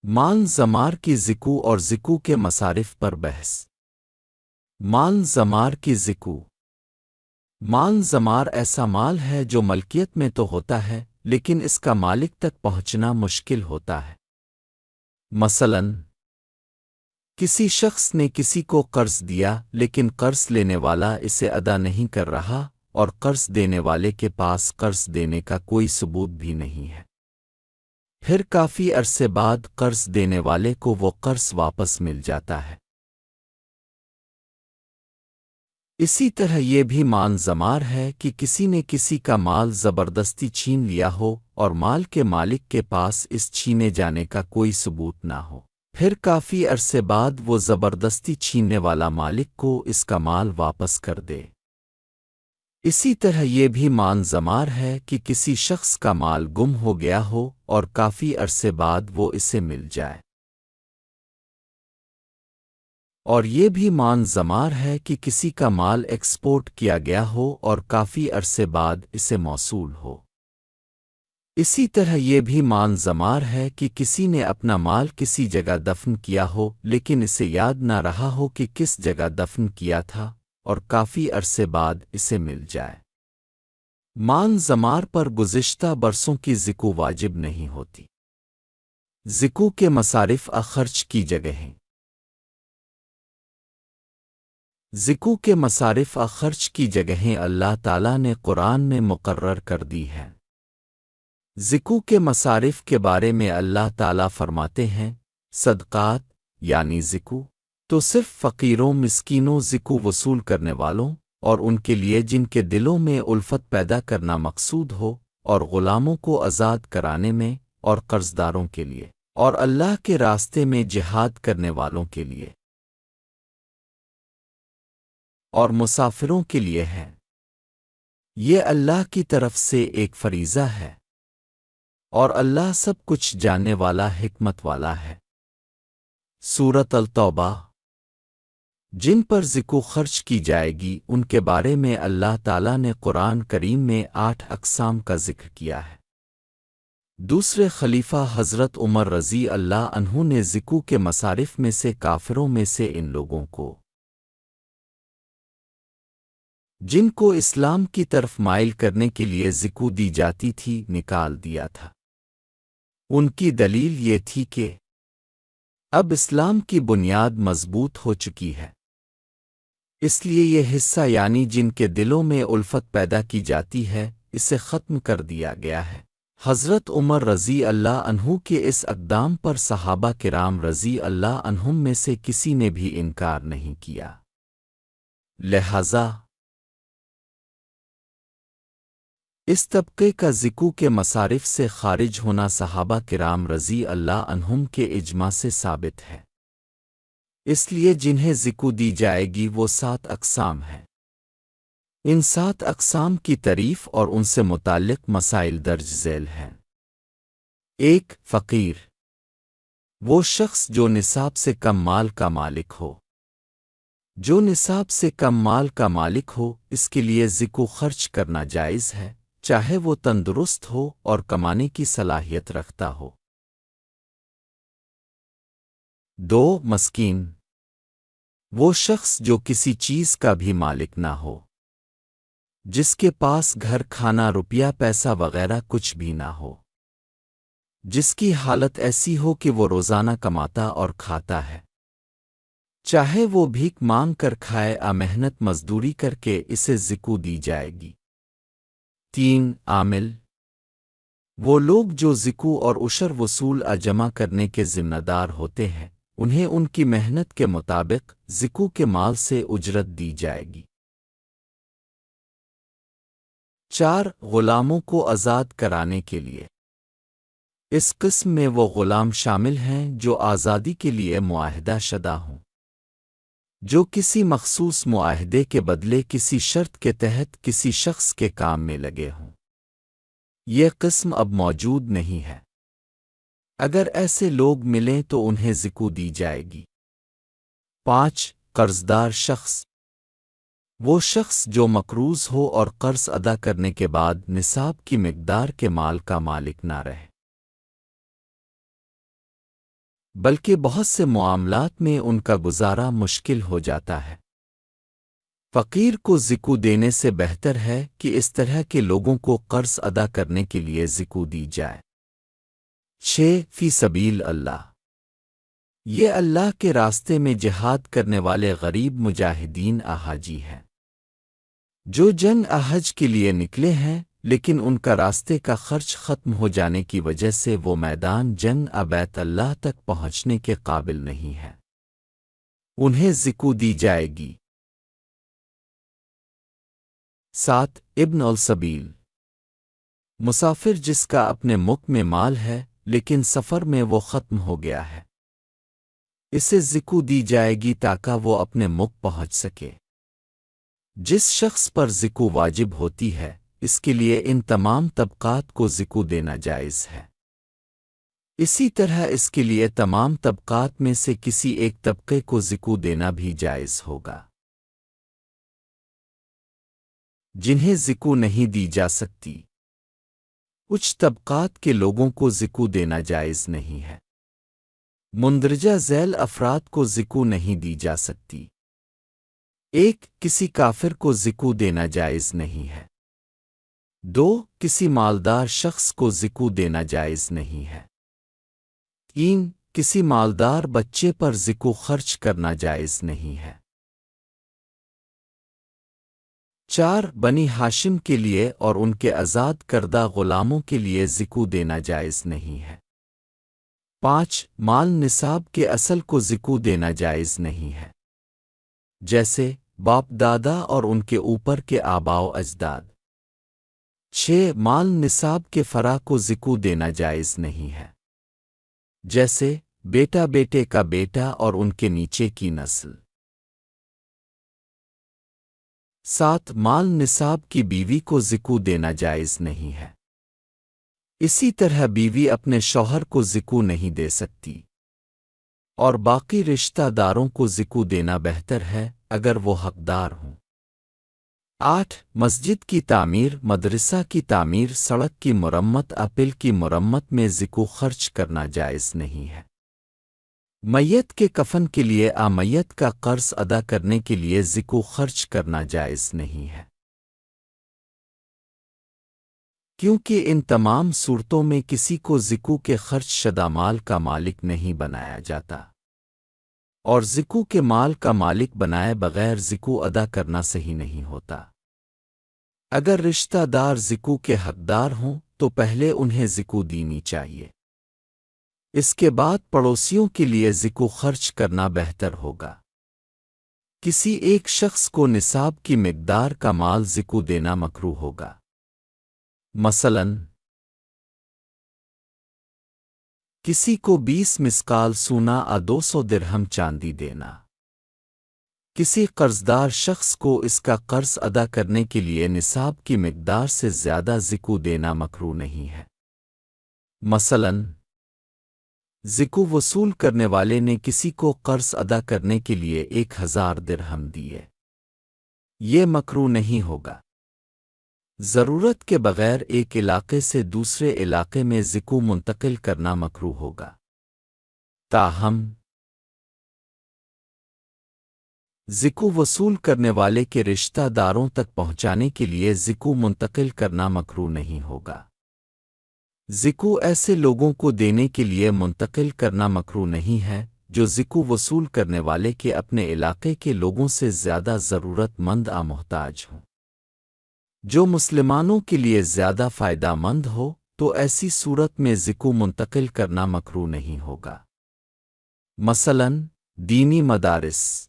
مان زمار کی ذکو اور ذکو کے مصارف پر بحث۔ مان زمار کی ذکو۔ مان زمار ایسا مال ہے جو ملکیت میں تو ہوتا ہے لیکن اس کا مالک تک پہنچنا مشکل ہوتا ہے۔ مثلاً کسی شخص نے کسی کو قرض دیا لیکن قرض لینے والا اسے ادا نہیں کر رہا اور قرض دینے والے کے پاس قرض دینے کا کوئی ثبوت بھی نہیں ہے۔ پھر کافی عرصے بعد قرض دینے والے کو وہ قرض واپس مل جاتا ہے۔ اسی طرح یہ بھی مان زمار ہے کہ کسی نے کسی کا مال زبردستی چھین لیا ہو اور مال کے مالک کے پاس اس چھینے جانے کا کوئی ثبوت نہ ہو، پھر کافی عرصے بعد وہ زبردستی چھیننے والا مالک کو اس کا مال واپس کر دے۔ اسی طرح یہ بھی مان زمار ہے کہ کسی شخص کا مال گم ہو گیا ہو اور کافی عرصے بعد وہ اسے مل جائے۔ اور یہ بھی مان زمار ہے کہ کسی کا مال ایکسپورٹ کیا گیا ہو اور کافی عرصے بعد اسے موصول ہو۔ اسی طرح یہ بھی مان زمار ہے کہ کسی نے اپنا مال کسی جگہ دفن کیا ہو لیکن اسے یاد نہ رہا ہو کہ کس جگہ دفن کیا تھا اور کافی عرصے بعد اسے مل جائے۔ مان زمار پر گزشتہ برسوں کی ذکو واجب نہیں ہوتی۔ ذکو کے مصارف خرچ کی جگہیں۔ ذکو کے مصارف خرچ کی جگہیں اللہ تعالیٰ نے قرآن میں مقرر کر دی ہیں۔ ذکو کے مصارف کے بارے میں اللہ تعالیٰ فرماتے ہیں، صدقات یعنی ذکو تو صرف فقیروں، مسکینوں، ذکو وصول کرنے والوں اور ان کے لیے جن کے دلوں میں الفت پیدا کرنا مقصود ہو، اور غلاموں کو آزاد کرانے میں، اور قرضداروں کے لیے، اور اللہ کے راستے میں جہاد کرنے والوں کے لیے، اور مسافروں کے لیے ہے۔ یہ اللہ کی طرف سے ایک فریضہ ہے، اور اللہ سب کچھ جاننے والا، حکمت والا ہے۔ سورۃ التوبہ۔ جن پر ذکو خرچ کی جائے گی ان کے بارے میں اللہ تعالیٰ نے قرآن کریم میں 8 اقسام کا ذکر کیا ہے۔ دوسرے خلیفہ حضرت عمر رضی اللہ عنہ نے ذکو کے مصارف میں سے کافروں میں سے ان لوگوں کو جن کو اسلام کی طرف مائل کرنے کے لیے ذکو دی جاتی تھی نکال دیا تھا۔ ان کی دلیل یہ تھی کہ اب اسلام کی بنیاد مضبوط ہو چکی ہے، اس لیے یہ حصہ یعنی جن کے دلوں میں الفت پیدا کی جاتی ہے اسے ختم کر دیا گیا ہے۔ حضرت عمر رضی اللہ عنہ کے اس اقدام پر صحابہ کرام رضی اللہ عنہم میں سے کسی نے بھی انکار نہیں کیا۔ لہذا اس طبقے کا ذکو کے مصارف سے خارج ہونا صحابہ کرام رضی اللہ عنہم کے اجماع سے ثابت ہے۔ اس لیے جنہیں ذکو دی جائے گی وہ 7 اقسام ہیں۔ ان 7 اقسام کی تعریف اور ان سے متعلق مسائل درج ذیل ہیں۔ 1 فقیر، وہ شخص جو نصاب سے کم مال کا مالک ہو۔ جو نصاب سے کم مال کا مالک ہو اس کے لیے ذکو خرچ کرنا جائز ہے، چاہے وہ تندرست ہو اور کمانے کی صلاحیت رکھتا ہو۔ 2 مسکین، وہ شخص جو کسی چیز کا بھی مالک نہ ہو، جس کے پاس گھر، کھانا، روپیہ، پیسہ وغیرہ کچھ بھی نہ ہو، جس کی حالت ایسی ہو کہ وہ روزانہ کماتا اور کھاتا ہے، چاہے وہ بھیک مانگ کر کھائے یا محنت مزدوری کر کے، اسے ذکو دی جائے گی۔ 3 عامل، وہ لوگ جو ذکو اور عشر وصول جمع کرنے کے ذمہ دار ہوتے ہیں، انہیں ان کی محنت کے مطابق ذکو کے مال سے اجرت دی جائے گی۔ 4 غلاموں کو آزاد کرانے کے لیے، اس قسم میں وہ غلام شامل ہیں جو آزادی کے لیے معاہدہ شدہ ہوں، جو کسی مخصوص معاہدے کے بدلے کسی شرط کے تحت کسی شخص کے کام میں لگے ہوں۔ یہ قسم اب موجود نہیں ہے۔ اگر ایسے لوگ ملیں تو انہیں ذکو دی جائے گی۔ 5 قرضدار شخص، وہ شخص جو مقروض ہو اور قرض ادا کرنے کے بعد نصاب کی مقدار کے مال کا مالک نہ رہے۔ بلکہ بہت سے معاملات میں ان کا گزارا مشکل ہو جاتا ہے۔ فقیر کو زکو دینے سے بہتر ہے کہ اس طرح کے لوگوں کو قرض ادا کرنے کے لیے زکو دی جائے۔ 6 فی سبیل اللہ، یہ اللہ کے راستے میں جہاد کرنے والے غریب مجاہدین احاجی ہیں، جو جنگ احج کے لیے نکلے ہیں لیکن ان کا راستے کا خرچ ختم ہو جانے کی وجہ سے وہ میدان جنگ بیت اللہ تک پہنچنے کے قابل نہیں ہے، انہیں زکو دی جائے گی۔ 7 ابن السبیل، مسافر جس کا اپنے ملک میں مال ہے لیکن سفر میں وہ ختم ہو گیا ہے، اسے زکو دی جائے گی تاکہ وہ اپنے ملک پہنچ سکے۔ جس شخص پر زکو واجب ہوتی ہے اس کے لیے ان تمام طبقات کو زکو دینا جائز ہے۔ اسی طرح اس کے لیے تمام طبقات میں سے کسی ایک طبقے کو زکو دینا بھی جائز ہوگا۔ جنہیں زکو نہیں دی جا سکتی، کچھ طبقات کے لوگوں کو زکو دینا جائز نہیں ہے۔ مندرجہ ذیل افراد کو زکو نہیں دی جا سکتی۔ 1 کسی کافر کو زکو دینا جائز نہیں ہے۔ 2 کسی مالدار شخص کو زکو دینا جائز نہیں ہے۔ 3 کسی مالدار بچے پر زکو خرچ کرنا جائز نہیں ہے۔ 4 بنی ہاشم کے لیے اور ان کے آزاد کردہ غلاموں کے لیے زکو دینا جائز نہیں ہے۔ 5 مال نصاب کے اصل کو زکو دینا جائز نہیں ہے، جیسے باپ دادا اور ان کے اوپر کے آباء و اجداد۔ 6 مال نصاب کے فرع کو زکو دینا جائز نہیں ہے، جیسے بیٹا بیٹے کا بیٹا اور ان کے نیچے کی نسل۔ 7 مال نصاب کی بیوی کو زکو دینا جائز نہیں ہے۔ اسی طرح بیوی اپنے شوہر کو زکو نہیں دے سکتی، اور باقی رشتہ داروں کو زکو دینا بہتر ہے اگر وہ حقدار ہوں۔ 8 مسجد کی تعمیر، مدرسہ کی تعمیر، سڑک کی مرمت، اپل کی مرمت میں زکو خرچ کرنا جائز نہیں ہے۔ میت کے کفن کے لیے میت کا قرض ادا کرنے کے لیے زکو خرچ کرنا جائز نہیں ہے، کیونکہ ان تمام صورتوں میں کسی کو زکو کے خرچ شدہ مال کا مالک نہیں بنایا جاتا، اور زکو کے مال کا مالک بنائے بغیر زکو ادا کرنا صحیح نہیں ہوتا۔ اگر رشتہ دار زکو کے حقدار ہوں تو پہلے انہیں زکو دینی چاہیے، اس کے بعد پڑوسیوں کے لیے زکو خرچ کرنا بہتر ہوگا۔ کسی ایک شخص کو نصاب کی مقدار کا مال زکو دینا مکروہ ہوگا، مثلاً کسی کو 20 مسقال سونا 200 درہم چاندی دینا۔ کسی قرضدار شخص کو اس کا قرض ادا کرنے کے لیے نصاب کی مقدار سے زیادہ زکو دینا مکروہ نہیں ہے۔ مثلاً زکو وصول کرنے والے نے کسی کو قرض ادا کرنے کے لیے 1000 درہم دیے، یہ مکروہ نہیں ہوگا۔ ضرورت کے بغیر ایک علاقے سے دوسرے علاقے میں زکو منتقل کرنا مکروہ ہوگا۔ تاہم زکو وصول کرنے والے کے رشتہ داروں تک پہنچانے کے لیے زکو منتقل کرنا مکروہ نہیں ہوگا۔ زکو ایسے لوگوں کو دینے کے لیے منتقل کرنا مکروہ نہیں ہے جو زکو وصول کرنے والے کے اپنے علاقے کے لوگوں سے زیادہ ضرورت مند محتاج ہوں۔ جو مسلمانوں کے لیے زیادہ فائدہ مند ہو تو ایسی صورت میں زکو منتقل کرنا مکروہ نہیں ہوگا۔ مثلاً دینی مدارس،